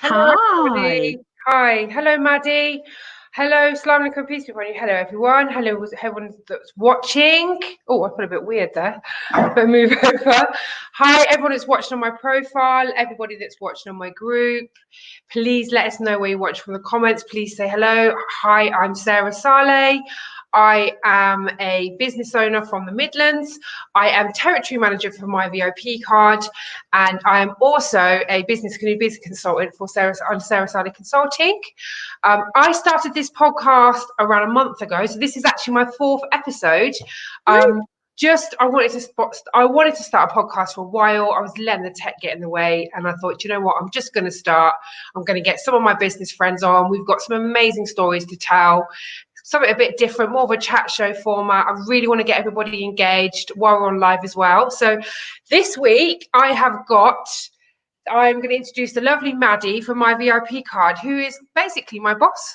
Hello, Hi. everybody. Hi. Hello, Maddy. Hello, Salaam alaikum, peace be upon you. Hello, everyone. Hello, everyone that's watching. Oh, I feel a bit weird there, but move over. Hi, everyone that's watching on my profile, everybody that's watching on my group. Please let us know where you watch from the comments. Please say hello. Hi, I'm Sarah Saleh. I am a business owner from the Midlands. I am territory manager for my VIP card, and I am also a business consultant for Sarah Saleh Consulting. I started this podcast around a month ago, so this is actually my fourth episode. I wanted to start a podcast for a while. I was letting the tech get in the way, and I thought, you know what, I'm just going to start. I'm going to get some of my business friends on. We've got some amazing stories to tell, something a bit different, more of a chat show format. I really want to get everybody engaged while we're on live as well. So this week I'm going to introduce the lovely Maddy from my VIP card, who is basically my boss.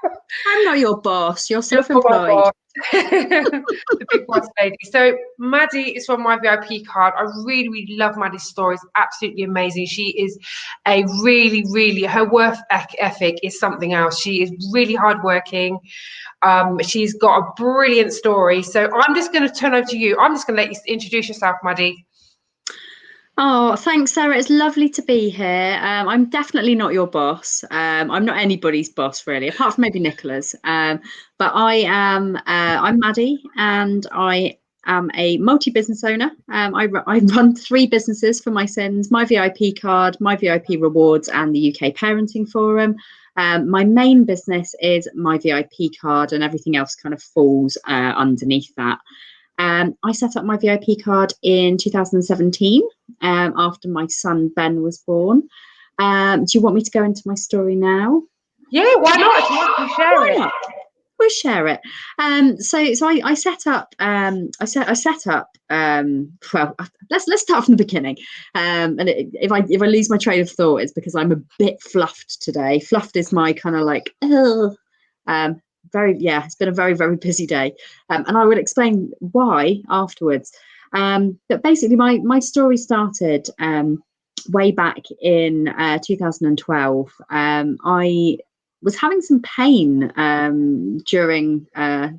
I'm not your boss. You're Oh my self-employed. God. The big boss lady. So Maddy is from my VIP card. I really, really love Maddy's stories. Absolutely amazing. She is a really, really, her work ethic is something else. She is really hardworking. She's got a brilliant story. So I'm just going to turn over to you. I'm just going to let you introduce yourself, Maddy. Oh, thanks, Sarah. It's lovely to be here. I'm definitely not your boss. I'm not anybody's boss, really, apart from maybe Nicola's. But I'm Maddy, and I am a multi-business owner. I run 3 businesses for my sins: my VIP card, my VIP rewards, and the UK Parenting Forum. My main business is my VIP card, and everything else kind of falls underneath that. I set up my VIP card in 2017 after my son Ben was born. Do you want me to go into my story now? Yeah, why not? If you want to share it. Not? We'll share it. So I set up. I set up. Well, let's start from the beginning. And if I lose my train of thought, it's because I'm a bit fluffed today. Fluffed is my kind of like. It's been a very, very busy day, and I will explain why afterwards. But basically, my story started way back in 2012. I was having some pain during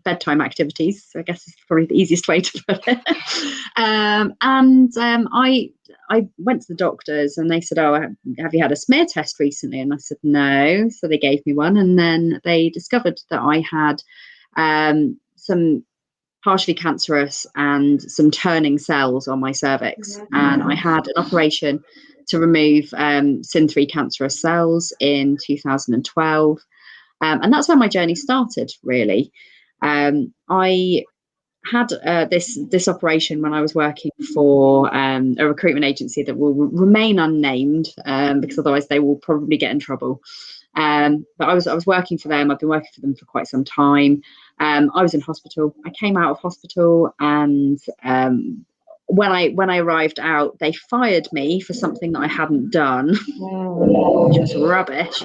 bedtime activities. I guess is probably the easiest way to put it. I went to the doctors and they said, "Oh, have you had a smear test recently?" And I said, "No." So they gave me one, and then they discovered that I had some partially cancerous and some turning cells on my cervix, and I had an operation to remove SIN3 cancerous cells in 2012, and that's where my journey started, really. I had this operation when I was working for a recruitment agency that will remain unnamed because otherwise they will probably get in trouble. But I was working for them. I've been working for them for quite some time. I was in hospital. I came out of hospital, and when I arrived out, they fired me for something that I hadn't done, which was rubbish.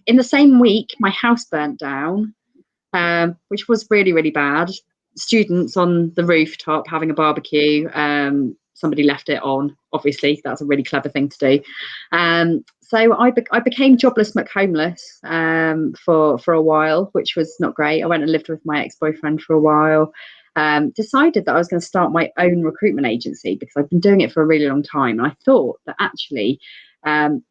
In the same week, my house burnt down, which was really, really bad. Students on the rooftop having a barbecue. Somebody left it on. Obviously, that's a really clever thing to do. So I became jobless McHomeless for a while, which was not great. I went and lived with my ex-boyfriend for a while. Decided that I was going to start my own recruitment agency because I've been doing it for a really long time. And I thought that actually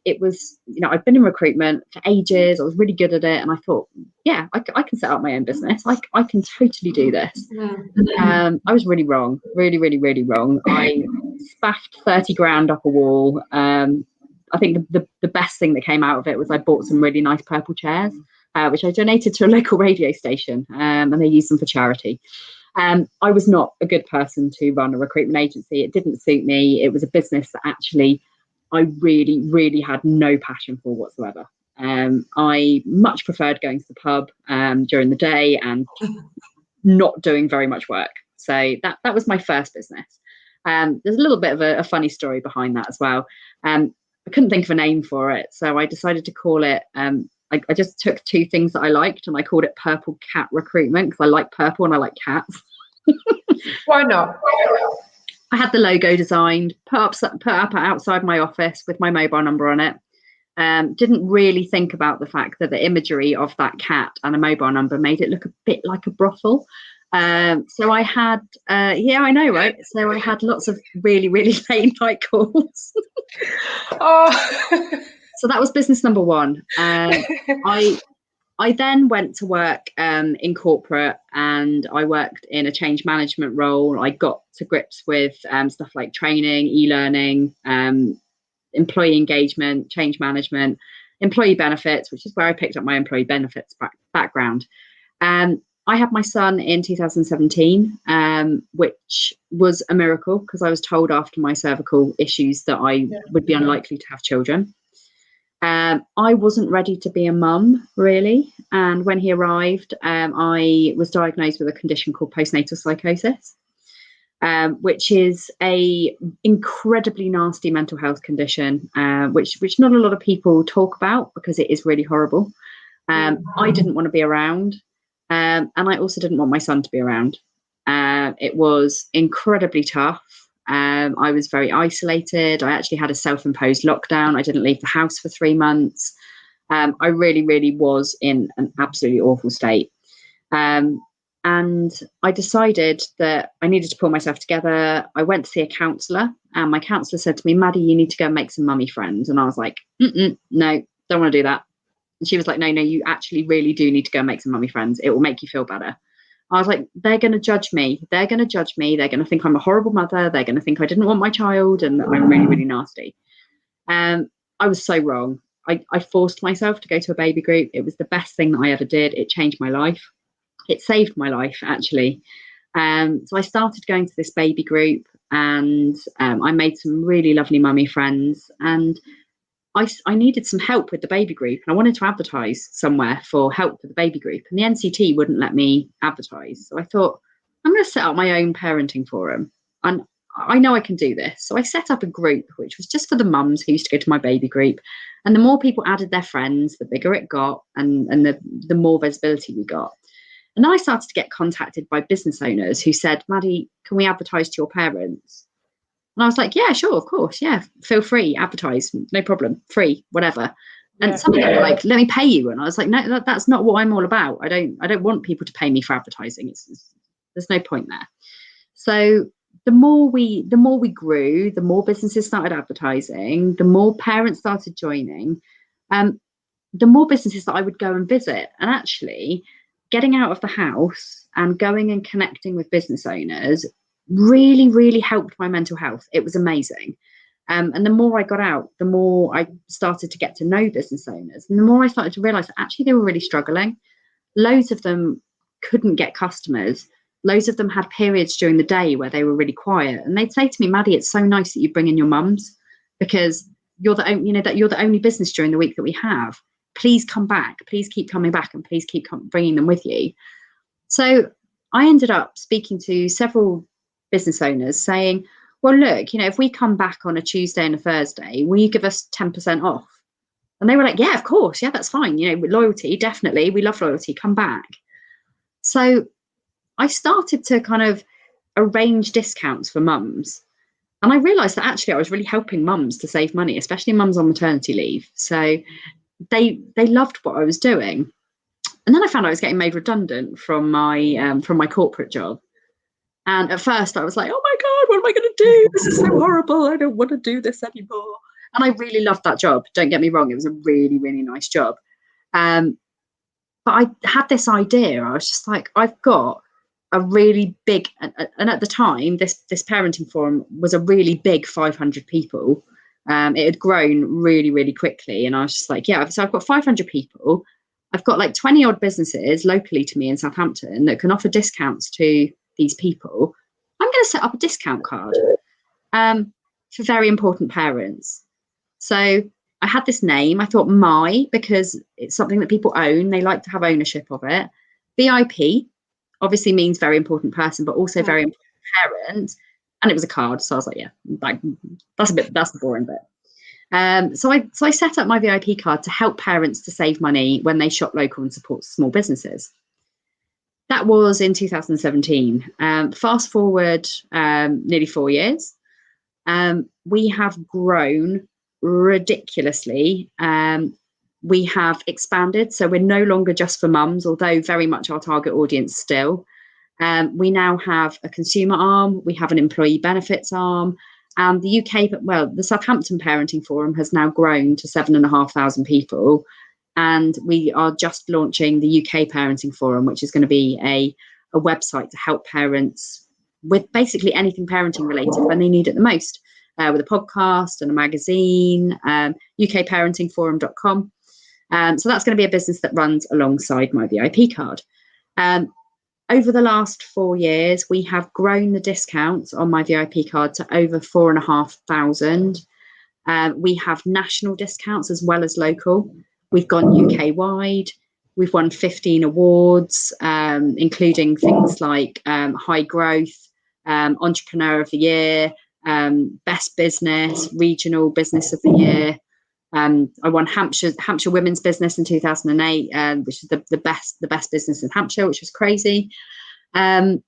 it was, I've been in recruitment for ages. I was really good at it. And I thought, yeah, I can set up my own business. I can totally do this. I was really wrong, really, really, really wrong. I spaffed 30 grand up a wall. I think the best thing that came out of it was I bought some really nice purple chairs, which I donated to a local radio station, and they used them for charity. I was not a good person to run a recruitment agency. It didn't suit me. It was a business that actually I really, really had no passion for whatsoever. I much preferred going to the pub during the day and not doing very much work. So that was my first business. There's a little bit of a funny story behind that as well. I couldn't think of a name for it, so I decided to call it. I just took 2 things that I liked and I called it Purple Cat Recruitment because I like purple and I like cats. Why not? I had the logo designed, put up outside my office with my mobile number on it. Didn't really think about the fact that the imagery of that cat and a mobile number made it look a bit like a brothel. So I had, yeah, I know, right? So I had lots of really, really late night calls. Oh. So that was business number one. I then went to work in corporate, and I worked in a change management role. I got to grips with stuff like training, e-learning, employee engagement, change management, employee benefits, which is where I picked up my employee benefits background. I had my son in 2017, which was a miracle because I was told after my cervical issues that I would be unlikely to have children. I wasn't ready to be a mum, really. And when he arrived, I was diagnosed with a condition called postnatal psychosis, which is a incredibly nasty mental health condition, which not a lot of people talk about because it is really horrible. I didn't want to be around, and I also didn't want my son to be around. It was incredibly tough. I was very isolated. I actually had a self-imposed lockdown. I didn't leave the house for 3 months. I really, really was in an absolutely awful state. And I decided that I needed to pull myself together. I went to see a counsellor, and my counsellor said to me, "Maddie, you need to go and make some mummy friends." And I was like, no, don't want to do that. And she was like, no, you actually really do need to go and make some mummy friends. It will make you feel better. I was like, they're going to judge me. They're going to judge me. They're going to think I'm a horrible mother. They're going to think I didn't want my child and that I'm really, really nasty. I was so wrong. I forced myself to go to a baby group. It was the best thing that I ever did. It changed my life. It saved my life, actually. So I started going to this baby group, and I made some really lovely mummy friends. And I needed some help with the baby group, and I wanted to advertise somewhere for help with the baby group, and the NCT wouldn't let me advertise. So I thought, I'm going to set up my own parenting forum, and I know I can do this. So I set up a group which was just for the mums who used to go to my baby group, and the more people added their friends, the bigger it got, and the more visibility we got. And then I started to get contacted by business owners who said, "Maddie, can we advertise to your parents?" And I was like, yeah, sure, of course. Yeah, feel free, advertise, no problem, free, whatever. And some of them were like, let me pay you. And I was like, no, that's not what I'm all about. I don't want people to pay me for advertising. There's no point there. So the more we grew, the more businesses started advertising, the more parents started joining, the more businesses that I would go and visit. And actually getting out of the house and going and connecting with business owners really, really helped my mental health. It was amazing. And the more I got out, the more I started to get to know business owners, and the more I started to realize that actually they were really struggling. Loads of them couldn't get customers. Loads of them had periods during the day where they were really quiet, and they'd say to me, "Maddie, it's so nice that you bring in your mums, because you're the only business during the week that we have. Please come back. Please keep coming back, and please keep bringing them with you." So I ended up speaking to several business owners saying, well, look, if we come back on a Tuesday and a Thursday, will you give us 10% off? And they were like, yeah, of course. Yeah, that's fine. Loyalty, definitely. We love loyalty. Come back. So I started to kind of arrange discounts for mums. And I realized that actually I was really helping mums to save money, especially mums on maternity leave. So they loved what I was doing. And then I found I was getting made redundant from my corporate job. And at first I was like, oh my God, what am I going to do? This is so horrible. I don't want to do this anymore. And I really loved that job. Don't get me wrong. It was a really, really nice job. But I had this idea. I was just like, I've got a really big, and at the time, this parenting forum was a really big 500 people. It had grown really, really quickly. And I was just like, yeah, so I've got 500 people. I've got like 20 odd businesses locally to me in Southampton that can offer discounts to these people. I'm going to set up a discount card for very important parents. So I had this name. I thought because it's something that people own. They like to have ownership of it. VIP obviously means very important person, but also very important parent. And it was a card. So I was like, yeah, that's the boring bit. So I set up my VIP card to help parents to save money when they shop local and support small businesses. That was in 2017. Fast forward nearly 4 years. We have grown ridiculously. We have expanded, so we're no longer just for mums, although very much our target audience still. We now have a consumer arm, we have an employee benefits arm, and the the Southampton Parenting Forum has now grown to 7,500 people. And we are just launching the UK Parenting Forum, which is going to be a website to help parents with basically anything parenting related when they need it the most, with a podcast and a magazine, ukparentingforum.com. So that's going to be a business that runs alongside my VIP card. Over the last 4 years, we have grown the discounts on my VIP card to over 4,500. We have national discounts as well as local. We've gone UK wide. We've won 15 awards, including things like High Growth, Entrepreneur of the Year, Best Business, Regional Business of the Year. I won Hampshire Women's Business in 2008, which is the best business in Hampshire, which was crazy. And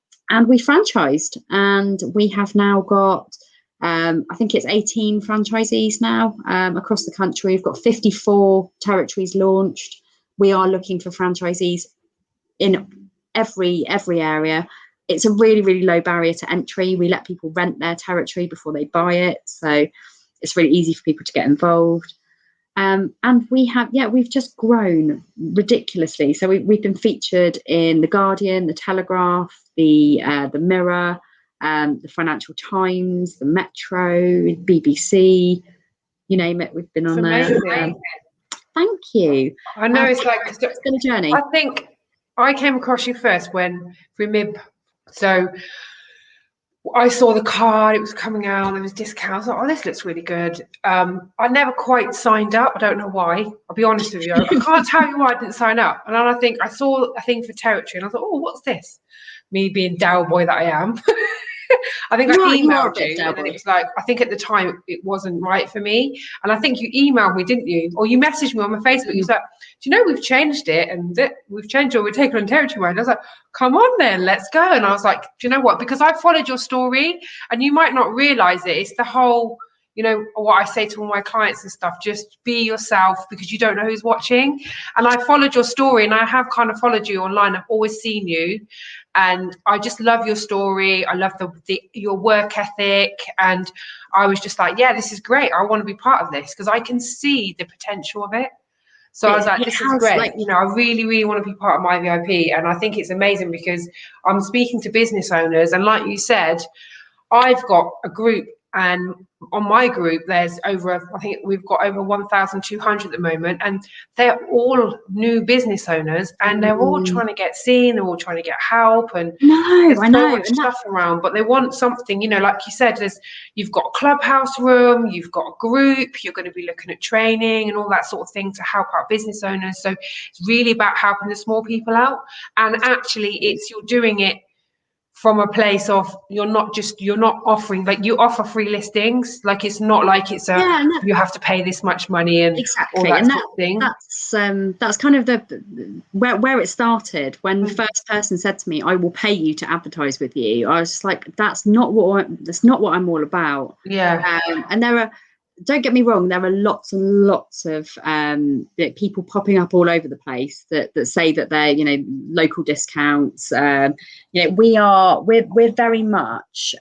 we franchised, and we have now got I think it's 18 franchisees now across the country. We've got 54 territories launched. We are looking for franchisees in every area. It's a really, really low barrier to entry. We let people rent their territory before they buy it, so it's really easy for people to get involved. And we've just grown ridiculously. So we've been featured in The Guardian, The Telegraph, the Mirror, the Financial Times, the Metro, BBC, you name it, we've been on there. Thank you. I know it's been a journey. I think I came across you first when Remib, so I saw the card, it was coming out, there was discounts. I thought, oh, this looks really good. I never quite signed up. I don't know why. I'll be honest with you. I can't tell you why I didn't sign up. And then I think I saw a thing for territory and I thought, oh, what's this? Me being Dow boy that I am. I think I emailed you, and then it was like, I think at the time it wasn't right for me. And I think you emailed me, didn't you? Or you messaged me on my Facebook. You was like, do you know we've changed it, and we've changed it, we're taking on territory. And I was like, come on then, let's go. And I was like, do you know what? Because I followed your story, and you might not realize it. It's the whole, you know, what I say to all my clients and stuff, just be yourself, because you don't know who's watching. And I followed your story, and I have kind of followed you online. I've always seen you. And I just love your story. I love your work ethic. And I was just like, yeah, this is great. I want to be part of this because I can see the potential of it. So I was like, this is great. You know, I really, really want to be part of my VIP. And I think it's amazing because I'm speaking to business owners. And like you said, I've got a group, and on my group, there's I think we've got over 1,200 at the moment, and they're all new business owners, and they're all trying to get seen, they're all trying to get help, and there's so much stuff around, but they want something, you know, like you said, you've got a clubhouse room, you've got a group, you're going to be looking at training and all that sort of thing to help out business owners. So it's really about helping the small people out, and actually you're doing it from a place of you're not offering, like you offer free listings, like it's not like it's you have to pay this much money and exactly all that sort of thing. That's kind of where it started when the first person said to me, I will pay you to advertise with you. I was just like, that's not what I'm all about. And don't get me wrong, there are lots and lots of people popping up all over the place that say that they're, you know, local discounts. You know, we're very much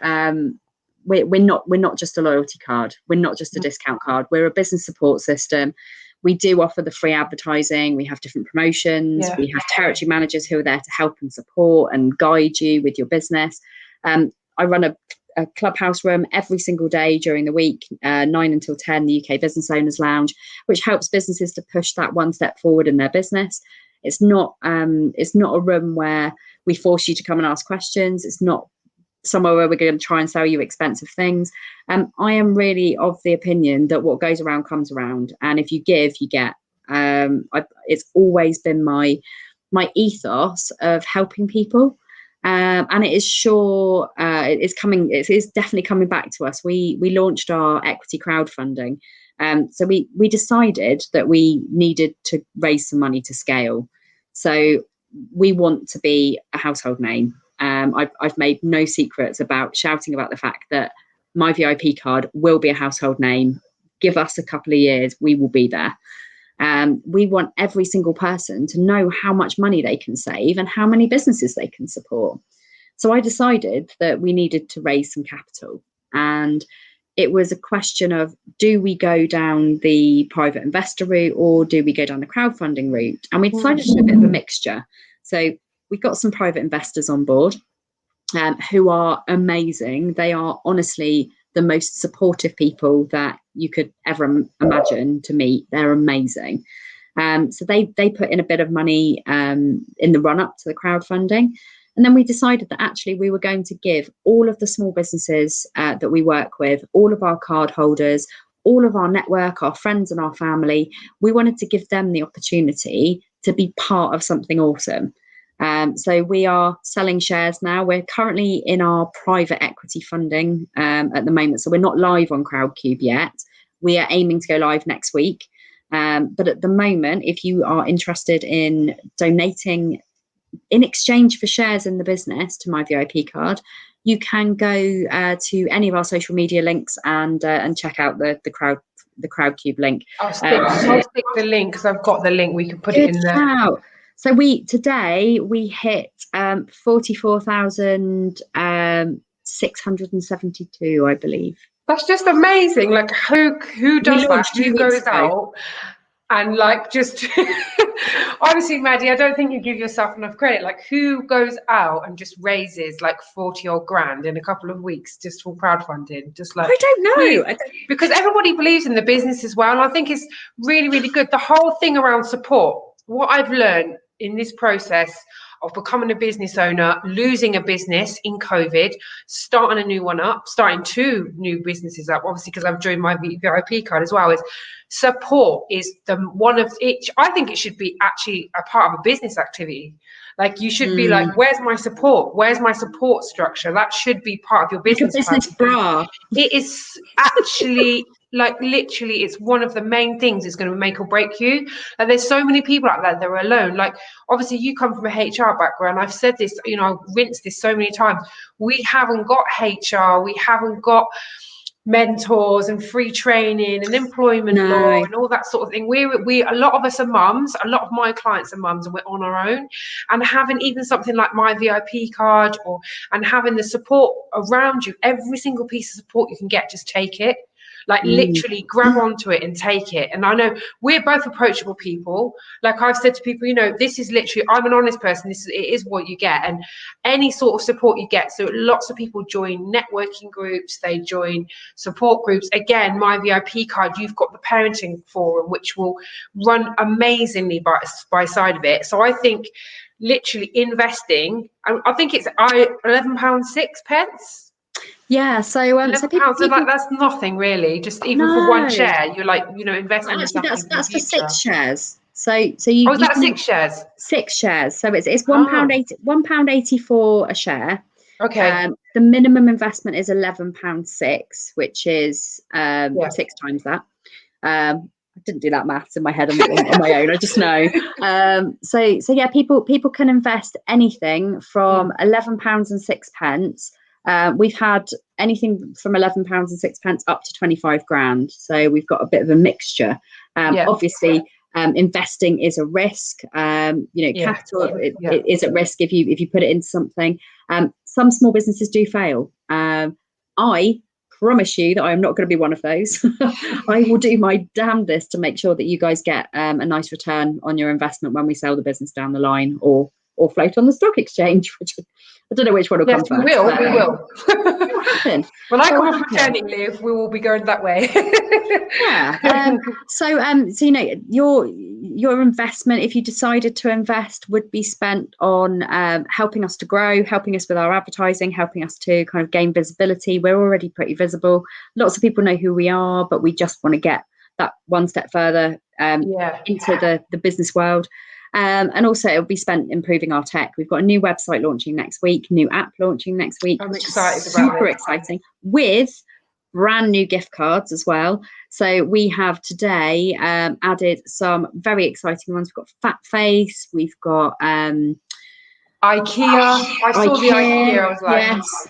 we're not just a loyalty card. We're not just a discount card. We're a business support system. We do offer the free advertising. We have different promotions. We have territory managers who are there to help and support and guide you with your business. I run a clubhouse room every single day during the week, 9 until 10, the UK Business Owners Lounge, which helps businesses to push that one step forward in their business. It's not a room where we force you to come and ask questions. It's not somewhere where we're going to try and sell you expensive things. I am really of the opinion that what goes around comes around, and if you give, you get. It's always been my ethos of helping people. And it is it is definitely coming back to us. We launched our equity crowdfunding. So we decided that we needed to raise some money to scale. So we want to be a household name. I've made no secrets about shouting about the fact that my VIP card will be a household name. Give us a couple of years, we will be there. We want every single person to know how much money they can save and how many businesses they can support. So I decided that we needed to raise some capital, and it was a question of, do we go down the private investor route or do we go down the crowdfunding route? And we decided to do a bit of a mixture. So we got some private investors on board who are amazing. They are honestly the most supportive people that you could ever imagine to meet. They're amazing. So they put in a bit of money in the run up to the crowdfunding. And then we decided that actually we were going to give all of the small businesses that we work with, all of our card holders, all of our network, our friends and our family, we wanted to give them the opportunity to be part of something awesome. So we are selling shares now. We're currently in our private equity funding at the moment. So we're not live on Crowdcube yet. We are aiming to go live next week. But at the moment, if you are interested in donating in exchange for shares in the business to my VIP card, you can go to any of our social media links and check out the Crowdcube link. I'll stick the link because I've got the link. We can put it in there. Wow. So today we hit 44,672, I believe. That's just amazing. Like who does that? Who goes out and like just honestly, Maddy, I don't think you give yourself enough credit. Like who goes out and just raises like 40 odd grand in a couple of weeks just for crowdfunding? Just like I don't know. Because everybody believes in the business as well. And I think it's really, really good. The whole thing around support, what I've learned in this process of becoming a business owner, losing a business in COVID, starting a new one up, starting 2 new businesses up, obviously because I've joined my VIP card as well, is support is the one of each. I think it should be actually a part of a business activity. Like you should be like, where's my support? Where's my support structure? That should be part of your business. Like a business bra. It is actually like literally, it's one of the main things that's going to make or break you. Like there's so many people out there that are alone. Like obviously you come from a HR background. I've said this, you know, I've rinsed this so many times. We haven't got HR. We haven't got mentors and free training and employment law and all that sort of thing. We a lot of us are mums, a lot of my clients are mums, and we're on our own. And having even something like my VIP card and having the support around you, every single piece of support you can get, just take it. Like literally grab onto it and take it. And I know we're both approachable people. Like I've said to people, you know, this is literally, I'm an honest person. It is what you get, and any sort of support you get. So lots of people join networking groups, they join support groups. Again, my VIP card, you've got the parenting forum, which will run amazingly by side of it. So I think literally investing, I think it's £11.06. Yeah, so people, like that's nothing really. Just even for one share, you're like, you know, investing. Well, actually, that's for 6 shares. So you. Oh, is that 6 shares? 6 shares. So it's £1.84 a share. Okay. The minimum investment is £11.06, which is 6 times that. I didn't do that maths in my head on my own. I just know. So yeah, people can invest anything from £11.06. We've had anything from £11.06 up to 25 grand. So we've got a bit of a mixture. Obviously, investing is a risk. Capital it is at risk if you put it into something. Some small businesses do fail. I promise you that I am not going to be one of those. I will do my damnedest to make sure that you guys get a nice return on your investment when we sell the business down the line, or float on the stock exchange, which I don't know which one will come first. We will. Happen. When I come off maternity leave, we will be going that way. Yeah. So you know, your investment, if you decided to invest, would be spent on helping us to grow, helping us with our advertising, helping us to kind of gain visibility. We're already pretty visible. Lots of people know who we are, but we just want to get that one step further into the business world. And also it'll be spent improving our tech. We've got a new website launching next week, new app launching next week. I'm excited about it. Super exciting, with brand new gift cards as well. So we have today added some very exciting ones. We've got Fat Face, we've got IKEA. I saw the IKEA. I was like, yes.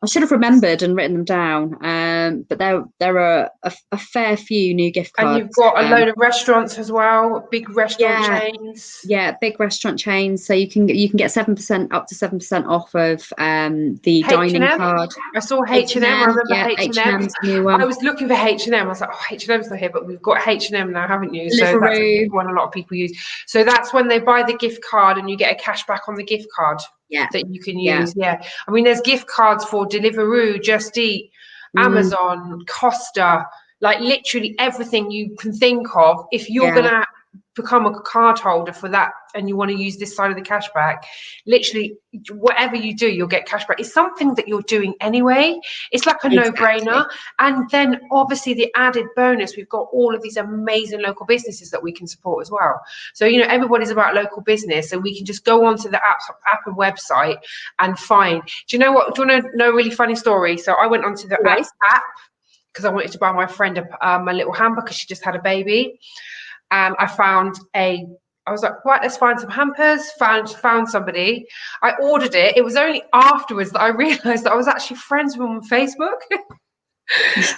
I should have remembered and written them down. But there are a fair few new gift cards. And you've got a load of restaurants as well, big restaurant chains. Yeah, big restaurant chains. So you can get 7% up to 7% off of the dining card. I saw H&M. I remember H&M. New one. I was looking for H&M. I was like, oh, H&M's not here, but we've got H&M now, haven't you? Deliveroo. So that's one a lot of people use. So that's when they buy the gift card and you get a cash back on the gift card that you can use. Yeah. I mean, there's gift cards for Deliveroo, Just Eat, Amazon, Costa, like literally everything you can think of. If you're going to become a card holder for that and you want to use this side of the cashback, literally whatever you do, you'll get cashback. It's something that you're doing anyway. It's like a no-brainer. And then obviously the added bonus, we've got all of these amazing local businesses that we can support as well. So, you know, everybody's about local business, and we can just go onto the app and website and find. Do you know what? Do you want to know a really funny story? So I went onto the app because I wanted to buy my friend a little hamper because she just had a baby. And I was like, right, let's find some hampers, found somebody. I ordered it. It was only afterwards that I realized that I was actually friends with them on Facebook.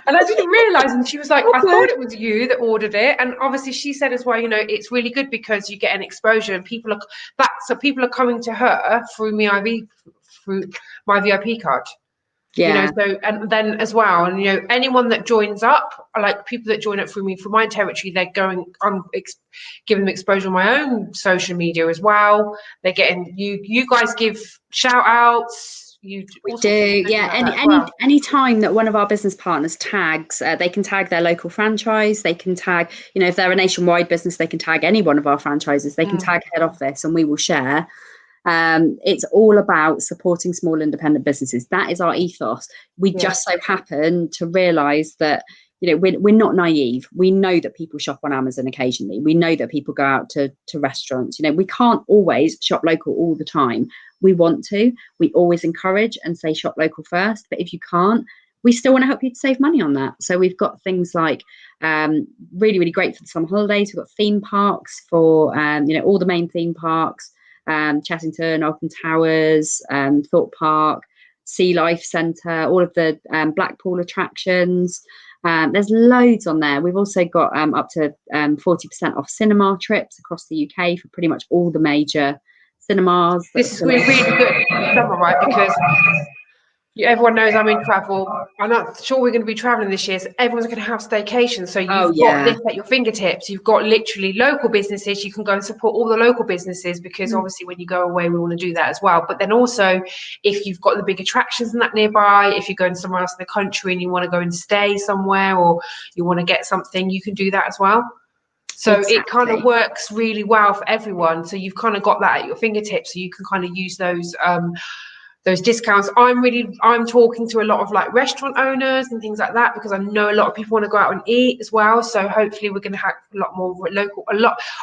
And I didn't realize. And she was like, I thought it was you that ordered it. And obviously she said as well, you know, it's really good because you get an exposure and people are coming to her through my VIP card. You know, so, and then as well, and you know, anyone that joins up, like people that join up through me for my territory, they're going, I'm giving them exposure on my own social media as well. They're getting, you guys give shout outs. We do, any time that one of our business partners tags, they can tag their local franchise, they can tag, you know, if they're a nationwide business, they can tag any one of our franchises, they can tag head office, and we will share. It's all about supporting small independent businesses. That is our ethos. We just so happen to realize that, you know, we're not naive. We know that people shop on Amazon occasionally. We know that people go out to restaurants. You know, we can't always shop local all the time. We want to. We always encourage and say shop local first. But if you can't, we still want to help you to save money on that. So we've got things like really, really great for the summer holidays. We've got theme parks for, you know, all the main theme parks. Chessington, Alton Towers, Thorpe Park, Sea Life Centre, all of the Blackpool attractions. There's loads on there. We've also got up to 40% off cinema trips across the UK for pretty much all the major cinemas. This is really good summer, right? Because everyone knows I'm in travel. I'm not sure we're going to be traveling this year, so everyone's going to have staycations. So you've got this at your fingertips. You've got literally local businesses. You can go and support all the local businesses because obviously when you go away, we want to do that as well. But then also, if you've got the big attractions and that nearby, if you're going somewhere else in the country and you want to go and stay somewhere, or you want to get something, you can do that as well. So it kind of works really well for everyone. So you've kind of got that at your fingertips. So you can kind of use those discounts. I'm talking to a lot of like restaurant owners and things like that because I know a lot of people want to go out and eat as well. So hopefully we're going to have a lot more local.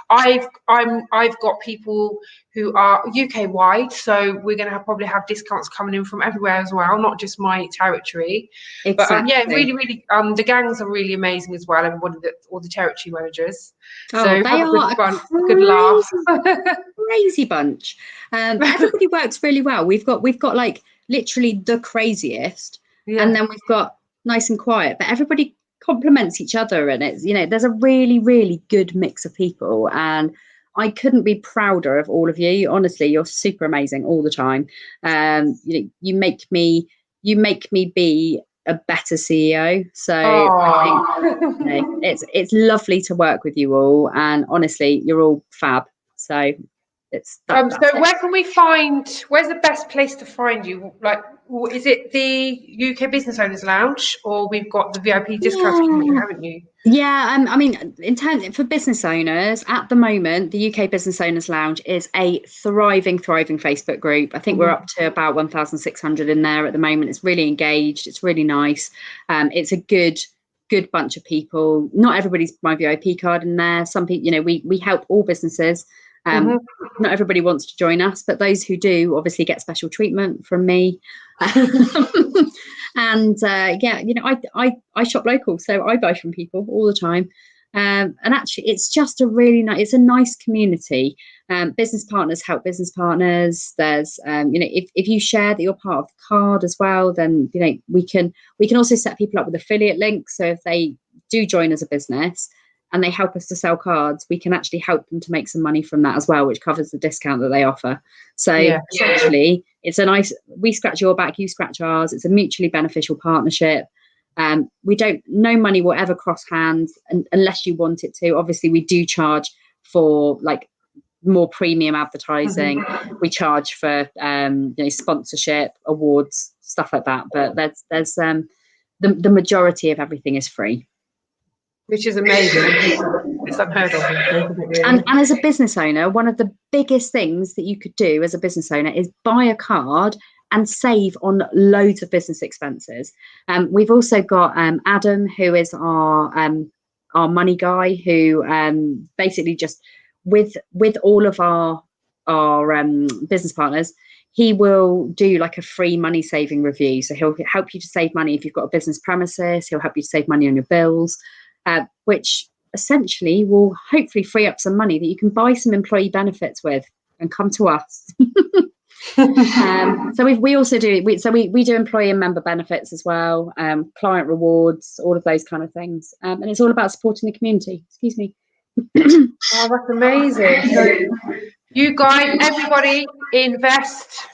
I've got people who are UK wide, so we're going to probably have discounts coming in from everywhere as well, not just my territory. But really, the gangs are really amazing as well. Everybody, all the territory managers. So they have a good fun, good laugh. Crazy bunch. Everybody works really well. We've got like literally the craziest, and then we've got nice and quiet, but everybody complements each other, and it's, you know, there's a really, really good mix of people, and I couldn't be prouder of all of you. Honestly, you're super amazing all the time. You make me be a better CEO. So I think, you know, it's lovely to work with you all, and honestly, you're all fab. So it's so where can we where's the best place to find you? Like, is it the UK Business Owners Lounge, or we've got the VIP discounts, haven't you? I mean, in terms for business owners at the moment, the UK Business Owners Lounge is a thriving Facebook group. I think we're up to about 1,600 in there at the moment. It's really engaged. It's really nice. It's a good bunch of people. Not everybody's my VIP card in there. Some people, you know, we help all businesses. Not everybody wants to join us, but those who do obviously get special treatment from me. And yeah, you know, I shop local, so I buy from people all the time. And actually, it's just a really nice, it's a nice community. Business partners help business partners. There's, you know, if you share that you're part of the card as well, then, you know, we can also set people up with affiliate links. So if they do join as a business and they help us to sell cards, we can actually help them to make some money from that as well, which covers the discount that they offer. So essentially, it's a nice, we scratch your back, you scratch ours. It's a mutually beneficial partnership. We don't, no money will ever cross hands unless you want it to. Obviously, we do charge for like more premium advertising. We charge for you know, sponsorship, awards, stuff like that. But there's the majority of everything is free. Which is amazing. It's unheard of. And as a business owner, one of the biggest things that you could do as a business owner is buy a card and save on loads of business expenses. We've also got Adam, who is our money guy, who basically just with all of our business partners, he will do like a free money saving review. So he'll help you to save money if you've got a business premises. He'll help you to save money on your bills, which essentially will hopefully free up some money that you can buy some employee benefits with and come to us. So we also do, we do employee and member benefits as well, client rewards, all of those kind of things. And it's all about supporting the community. Excuse me. Oh, that's amazing. So you guys, everybody invest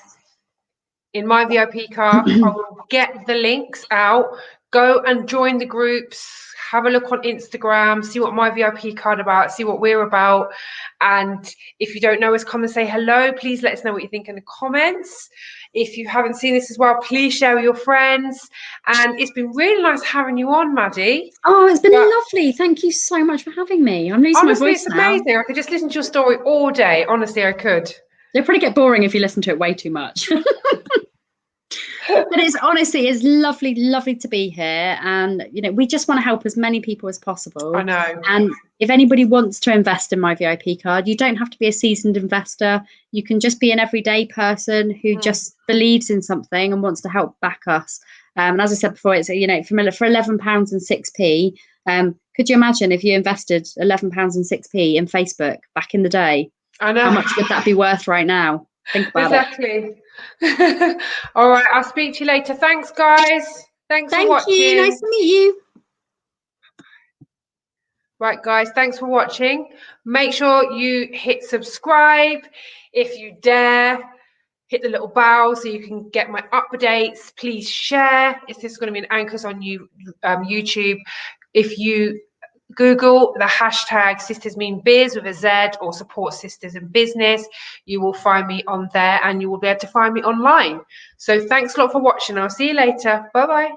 in my VIP card. I will get the links out. Go and join the groups. Have a look on Instagram. See what my VIP card about. See what we're about. And if you don't know us, come and say hello. Please let us know what you think in the comments. If you haven't seen this as well, please share with your friends. And it's been really nice having you on, Maddy. Oh, it's been lovely. Thank you so much for having me. I'm losing my voice now. Honestly, it's amazing. I could just listen to your story all day. Honestly, I could. It'll probably get boring if you listen to it way too much. But it's honestly, it's lovely to be here. And, you know, we just want to help as many people as possible. I know. And if anybody wants to invest in my VIP card, you don't have to be a seasoned investor. You can just be an everyday person who just believes in something and wants to help back us. And as I said before, it's, you know, for £11 and 6p. Could you imagine if you invested £11 and 6p in Facebook back in the day? I know. How much would that be worth right now? Think about it. All right, I'll speak to you later. Thanks, guys. Thanks for watching. Thank you. Nice to meet you. Right, guys, thanks for watching. Make sure you hit subscribe. If you dare, hit the little bell so you can get my updates. Please share. This is going to be an Anchors on YouTube. If you Google the hashtag Sisters Mean Biz with a Z or Support Sisters in Business, you will find me on there and you will be able to find me online. So thanks a lot for watching. I'll see you later. Bye-bye.